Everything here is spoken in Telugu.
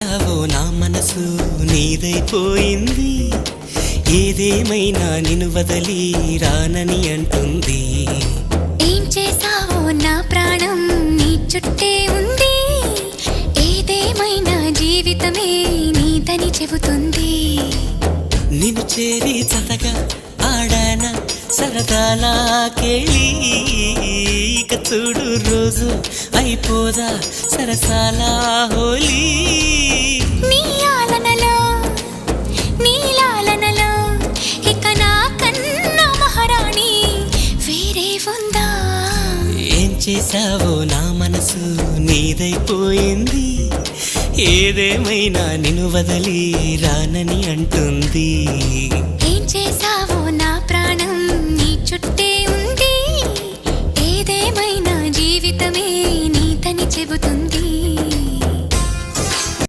నా మనసు నీదైపోయింది, ఏదేమైనా నిన్ను వదలి రానని అంటుంది. ఏం చేసావో నా ప్రాణం నీ చుట్టే ఉంది, ఏదేమైనా జీవితమే నీదని చెబుతుంది. నిన్ను చేరి చతగా ఆడాన సరదాలా కేళి, ఇక చూడు రోజు అయిపోదా సరసాలా హోలీ. నీలాలనలో ఇక నా కన్నా మహారాణి వేరే ఉందా? ఏం చేసావో నా మనసు నీదైపోయింది, ఏదేమైనా నిన్ను వదలి రానని అంటుంది. ఏం చేసావో నా ప్రాణం నీ చుట్టే ఉంది, ఏదేమైనా జీవితమే నీదని చెబుతుంది.